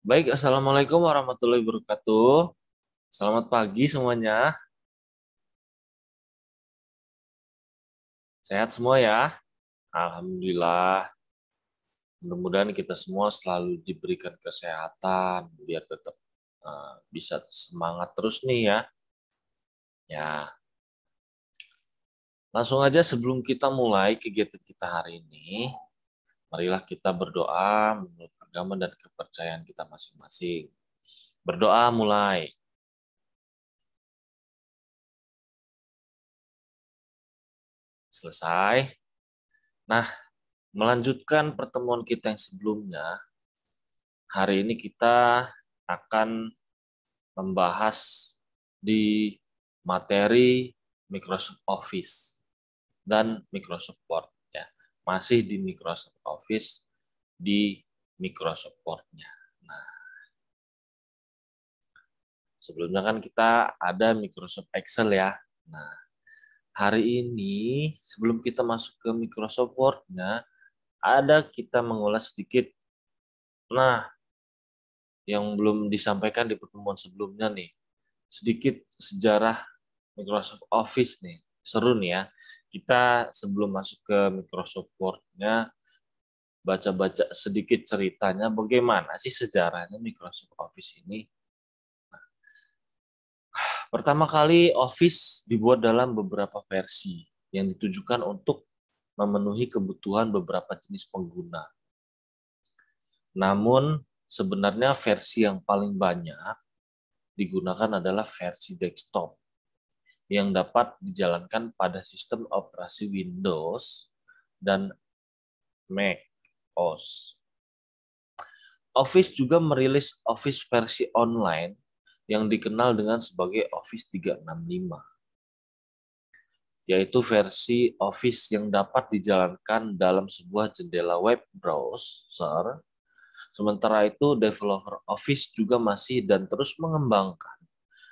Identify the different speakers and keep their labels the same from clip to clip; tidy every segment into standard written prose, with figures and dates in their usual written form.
Speaker 1: Baik, Assalamualaikum warahmatullahi wabarakatuh. Selamat pagi semuanya. Sehat semua ya? Alhamdulillah. Mudah-mudahan kita semua selalu diberikan kesehatan biar tetap bisa semangat terus nih ya. Ya, langsung aja sebelum kita mulai kegiatan kita hari ini, marilah kita berdoa menurut agama dan kepercayaan kita masing-masing. Berdoa mulai. Selesai. Nah, melanjutkan pertemuan kita yang sebelumnya, hari ini kita akan membahas di materi Microsoft Office dan Microsoft Word ya. Masih di Microsoft Office di Microsoft Word-nya. Nah, sebelumnya kan kita ada Microsoft Excel ya. Nah, hari ini sebelum kita masuk ke Microsoft Word-nya, ada kita mengulas sedikit. Nah, yang belum disampaikan di pertemuan sebelumnya nih, sedikit sejarah Microsoft Office nih. Seru nih ya. Kita sebelum masuk ke Microsoft Word-nya, baca-baca sedikit ceritanya bagaimana sih sejarahnya Microsoft Office ini. Pertama kali Office dibuat dalam beberapa versi yang ditujukan untuk memenuhi kebutuhan beberapa jenis pengguna. Namun sebenarnya versi yang paling banyak digunakan adalah versi desktop yang dapat dijalankan pada sistem operasi Windows dan Mac OS. Office juga merilis Office versi online yang dikenal dengan sebagai Office 365, yaitu versi Office yang dapat dijalankan dalam sebuah jendela web browser. Sementara itu, developer Office juga masih dan terus mengembangkan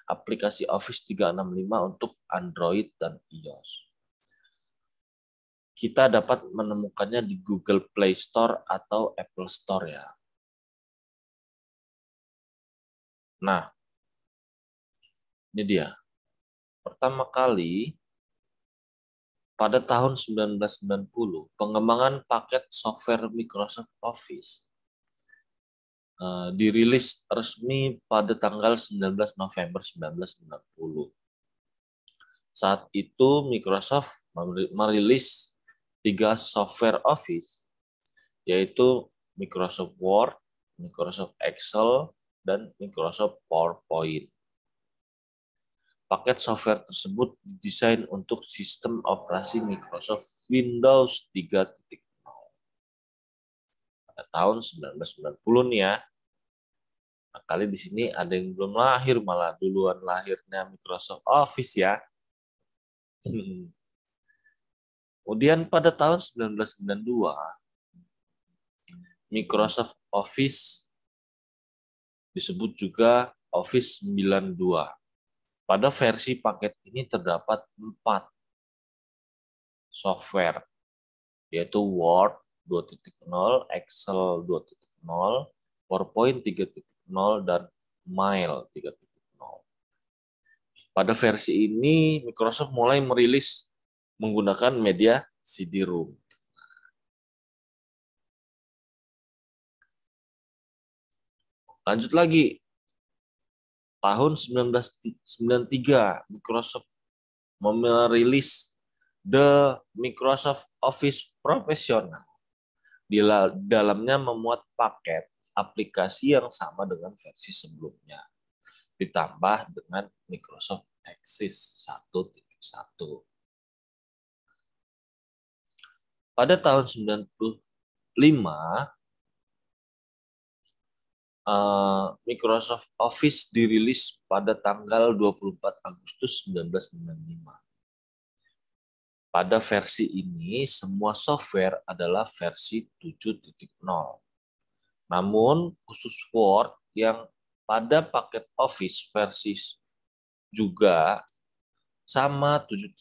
Speaker 1: aplikasi Office 365 untuk Android dan iOS. Kita dapat menemukannya di Google Play Store atau Apple Store ya. Nah, ini dia. Pertama kali pada tahun 1990, pengembangan paket software Microsoft Office dirilis resmi pada tanggal 19 November 1990. Saat itu Microsoft merilis 3 software Office, yaitu Microsoft Word, Microsoft Excel, dan Microsoft PowerPoint. Paket software tersebut didesain untuk sistem operasi Microsoft Windows 3.0 pada tahun 1990 nih ya. Nah, kali di sini ada yang belum lahir, malah duluan lahirnya Microsoft Office ya. Kemudian pada tahun 1992, Microsoft Office disebut juga Office 92. Pada versi paket ini terdapat 4 software, yaitu Word 2.0, Excel 2.0, PowerPoint 3.0, dan Mail 3.0. Pada versi ini, Microsoft mulai merilis menggunakan media CD-ROM. Lanjut lagi, tahun 1993, Microsoft merilis The Microsoft Office Professional. Di dalamnya memuat paket aplikasi yang sama dengan versi sebelumnya, ditambah dengan Microsoft Access 1.1. Pada tahun 1995, Microsoft Office dirilis pada tanggal 24 Agustus 1995. Pada versi ini, semua software adalah versi 7.0. Namun, khusus Word yang pada paket Office versi juga sama 7.0,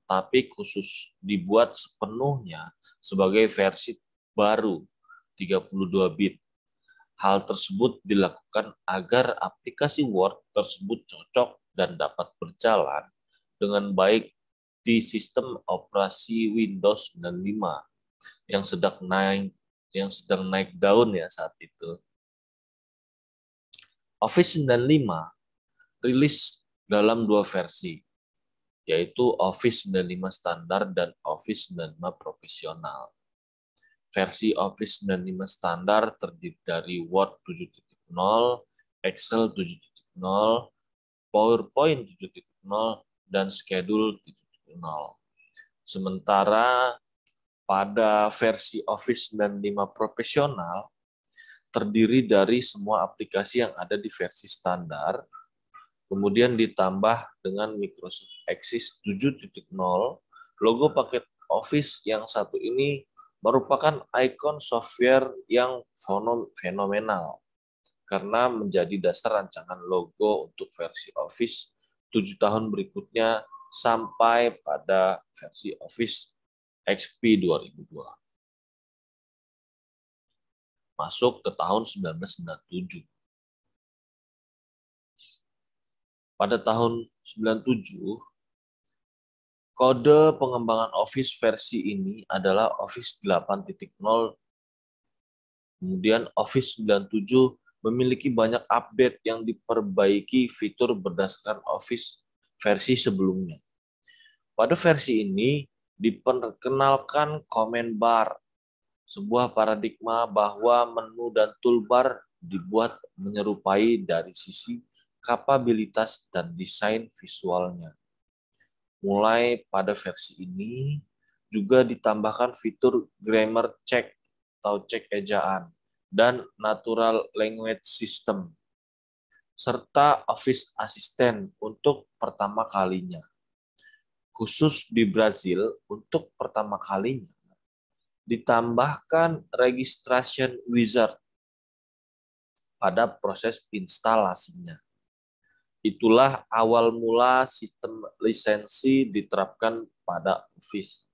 Speaker 1: tapi khusus dibuat sepenuhnya sebagai versi baru 32 bit. Hal tersebut dilakukan agar aplikasi Word tersebut cocok dan dapat berjalan dengan baik di sistem operasi Windows 95 yang sedang naik daun ya saat itu. Office 95 rilis dalam dua versi, yaitu Office 95 standar dan Office 95 profesional. Versi Office 95 standar terdiri dari Word 7.0, Excel 7.0, PowerPoint 7.0, dan Schedule 7.0. Sementara pada versi Office 95 profesional terdiri dari semua aplikasi yang ada di versi standar, kemudian ditambah dengan Microsoft Access 7.0, logo paket Office yang satu ini merupakan ikon software yang fenomenal karena menjadi dasar rancangan logo untuk versi Office 7 tahun berikutnya sampai pada versi Office XP 2002. Masuk ke tahun 1997. Pada tahun 97, kode pengembangan Office versi ini adalah Office 8.0. Kemudian Office 97 memiliki banyak update yang diperbaiki fitur berdasarkan Office versi sebelumnya. Pada versi ini diperkenalkan command bar, sebuah paradigma bahwa menu dan toolbar dibuat menyerupai dari sisi kapabilitas dan desain visualnya. Mulai pada versi ini, juga ditambahkan fitur grammar check atau cek ejaan dan natural language system, serta Office Assistant untuk pertama kalinya. Khusus di Brazil, untuk pertama kalinya, ditambahkan registration wizard pada proses instalasinya. Itulah awal mula sistem lisensi diterapkan pada Office.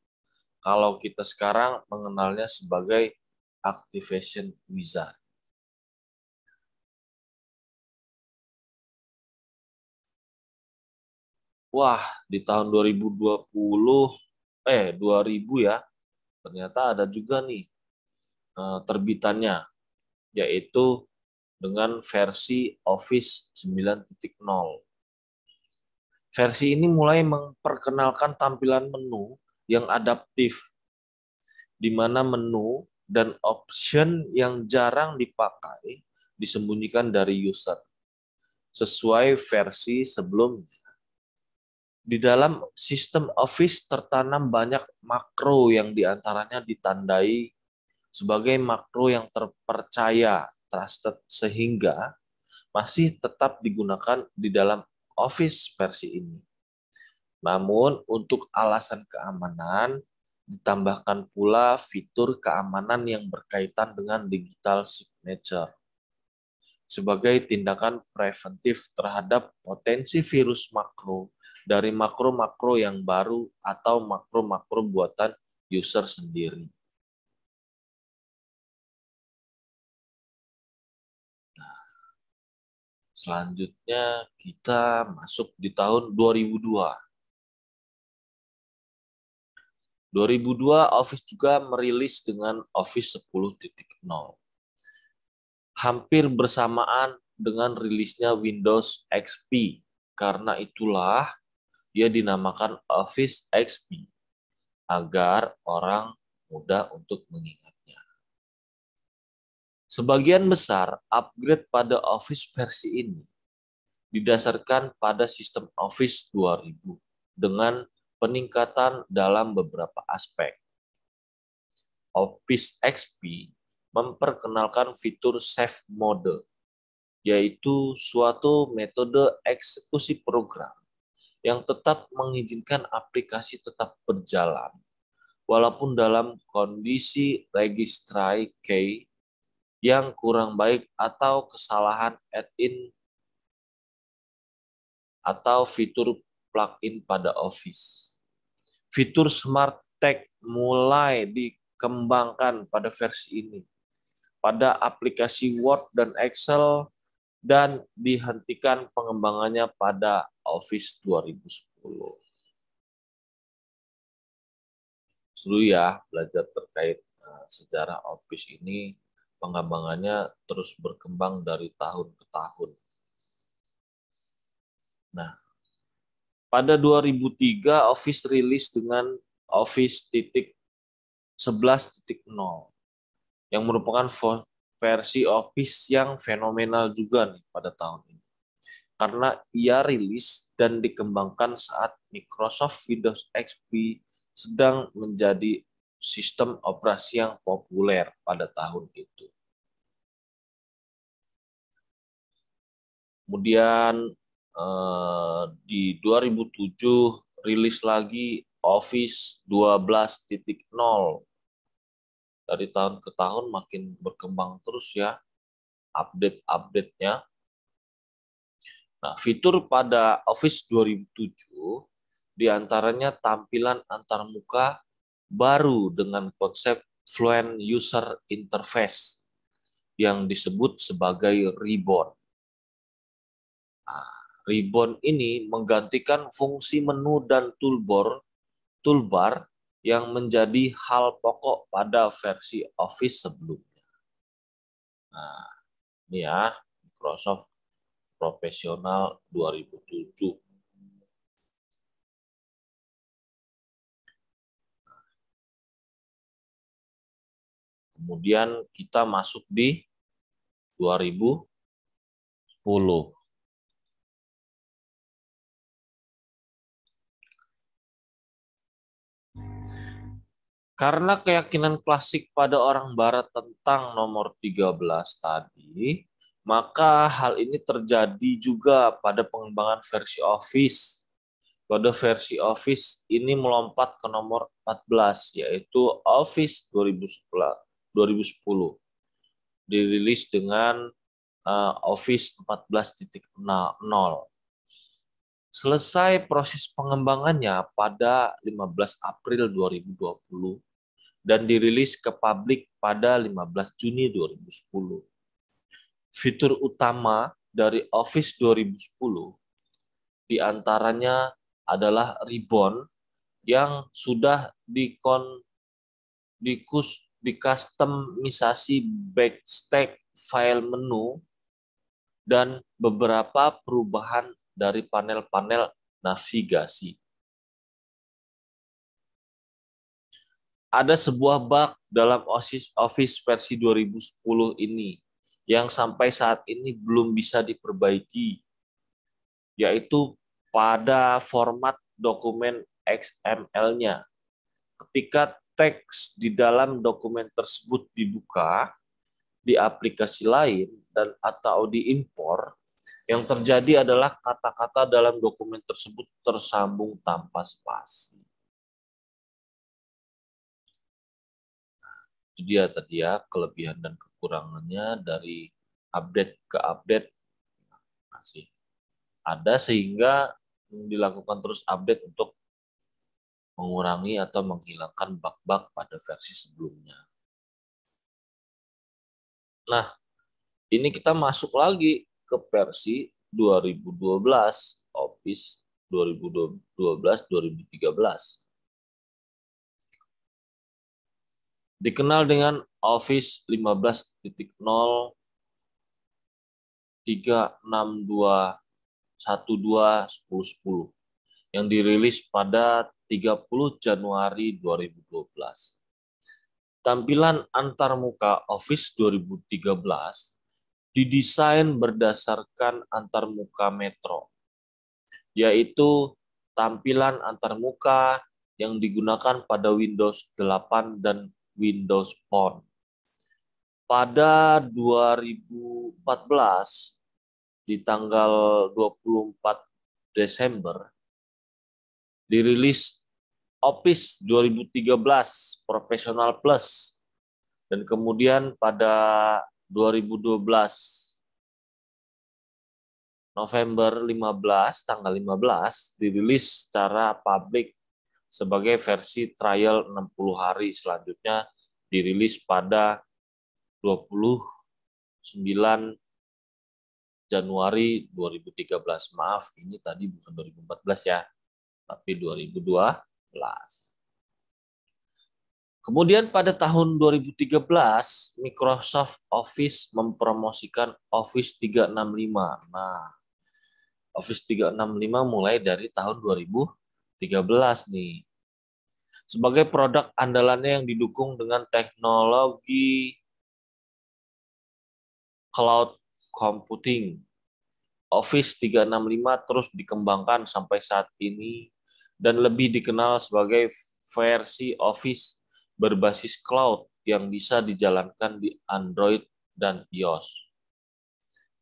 Speaker 1: Kalau kita sekarang mengenalnya sebagai Activation Wizard. Wah, di tahun 2000 ya, ternyata ada juga nih terbitannya, yaitu dengan versi Office 9.0. Versi ini mulai memperkenalkan tampilan menu yang adaptif, di mana menu dan option yang jarang dipakai disembunyikan dari user, sesuai versi sebelumnya. Di dalam sistem Office tertanam banyak makro yang diantaranya ditandai sebagai makro yang terpercaya, trusted, sehingga masih tetap digunakan di dalam Office versi ini. Namun, untuk alasan keamanan, ditambahkan pula fitur keamanan yang berkaitan dengan digital signature sebagai tindakan preventif terhadap potensi virus makro dari makro-makro yang baru atau makro-makro buatan user sendiri. Nah, selanjutnya kita masuk di tahun 2002. 2002 Office juga merilis dengan Office 10.0. Hampir bersamaan dengan rilisnya Windows XP. Karena itulah dia dinamakan Office XP agar orang mudah untuk mengingatnya. Sebagian besar upgrade pada Office versi ini didasarkan pada sistem Office 2000 dengan peningkatan dalam beberapa aspek. Office XP memperkenalkan fitur Safe Mode, yaitu suatu metode eksekusi program yang tetap mengizinkan aplikasi tetap berjalan, walaupun dalam kondisi registry key yang kurang baik atau kesalahan add-in atau fitur plugin pada Office. Fitur Smart Tag mulai dikembangkan pada versi ini. pada aplikasi Word dan Excel, dan dihentikan pengembangannya pada Office 2010. Seru ya belajar terkait sejarah Office ini, pengembangannya terus berkembang dari tahun ke tahun. Nah, pada 2003 Office rilis dengan Office 11.0 yang merupakan versi Office yang fenomenal juga nih pada tahun ini. Karena ia rilis dan dikembangkan saat Microsoft Windows XP sedang menjadi sistem operasi yang populer pada tahun itu. Kemudian di 2007 rilis lagi Office 12.0. Dari tahun ke tahun makin berkembang terus ya update-update-nya. Nah, fitur pada Office 2007 diantaranya tampilan antarmuka baru dengan konsep Fluent User Interface yang disebut sebagai Ribbon. Nah, Ribbon ini menggantikan fungsi menu dan toolbar yang menjadi hal pokok pada versi Office sebelumnya. Nah, ini ya, Microsoft Professional 2007. Kemudian kita masuk di 2010. Karena keyakinan klasik pada orang barat tentang nomor 13 tadi, maka hal ini terjadi juga pada pengembangan versi Office. Pada versi Office ini melompat ke nomor 14, yaitu Office 2010. Dirilis dengan Office 14.0. Selesai proses pengembangannya pada 15 April 2020 dan dirilis ke publik pada 15 Juni 2010. Fitur utama dari Office 2010 diantaranya adalah Ribbon yang sudah dikustomisasi backstage file menu dan beberapa perubahan dari panel-panel navigasi. Ada sebuah bug dalam Office versi 2010 ini yang sampai saat ini belum bisa diperbaiki, yaitu pada format dokumen XML-nya. Ketika teks di dalam dokumen tersebut dibuka di aplikasi lain dan atau diimpor, yang terjadi adalah kata-kata dalam dokumen tersebut tersambung tanpa spasi. Itu dia tadi ya kelebihan dan kekurangannya dari update ke update masih ada, sehingga dilakukan terus update untuk mengurangi atau menghilangkan bug-bug pada versi sebelumnya. Nah, ini kita masuk lagi ke versi 2012, Office 2012-2013. Dikenal dengan Office 15.0 362121010 yang dirilis pada 30 Januari 2012. Tampilan antarmuka Office 2013 didesain berdasarkan antarmuka Metro, yaitu tampilan antarmuka yang digunakan pada Windows 8 dan Windows Phone. Pada 2014, di tanggal 24 Desember, dirilis Office 2013 Professional Plus, dan kemudian pada 2012 November 15, tanggal 15, dirilis secara publik sebagai versi trial 60 hari. Selanjutnya dirilis pada 29 Januari 2013. Maaf, ini tadi bukan 2014 ya, tapi 2012. Kemudian pada tahun 2013, Microsoft Office mempromosikan Office 365. Nah, Office 365 mulai dari tahun 2013 nih. Sebagai produk andalannya yang didukung dengan teknologi cloud computing, Office 365 terus dikembangkan sampai saat ini dan lebih dikenal sebagai versi Office berbasis cloud yang bisa dijalankan di Android dan iOS.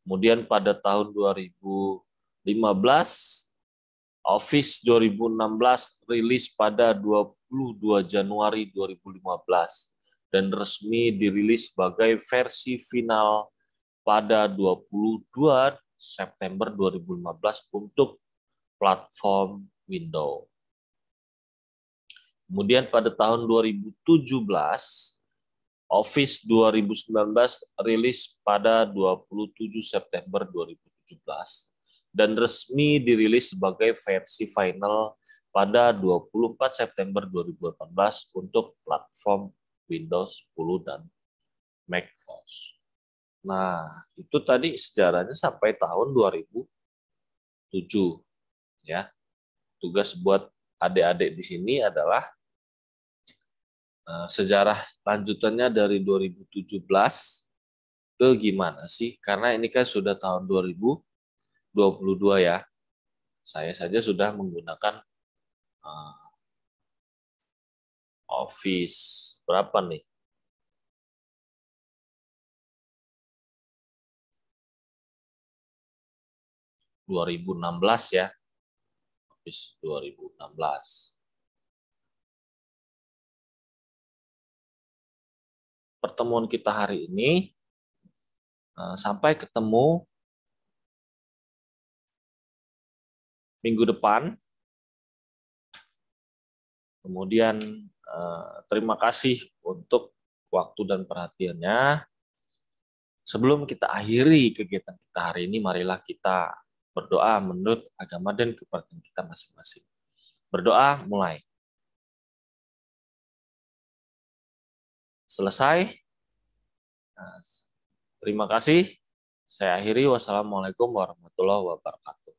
Speaker 1: Kemudian pada tahun 2015, Office 2016 rilis pada 22 Januari 2015 dan resmi dirilis sebagai versi final pada 22 September 2015 untuk platform Windows. Kemudian pada tahun 2017, Office 2019 rilis pada 27 September 2017 dan resmi dirilis sebagai versi final pada 24 September 2018 untuk platform Windows 10 dan macOS. Nah, itu tadi sejarahnya sampai tahun 2007 ya. Tugas buat adik-adik di sini adalah sejarah lanjutannya dari 2017 itu gimana sih? Karena ini kan sudah tahun 2022 ya. Saya saja sudah menggunakan Office berapa nih? ...2016 ya. Office 2016. Pertemuan kita hari ini. Sampai ketemu minggu depan. Kemudian terima kasih untuk waktu dan perhatiannya. Sebelum kita akhiri kegiatan kita hari ini, marilah kita berdoa menurut agama dan kepercayaan kita masing-masing. Berdoa mulai. Selesai. Terima kasih. Saya akhiri. Wassalamualaikum warahmatullahi wabarakatuh.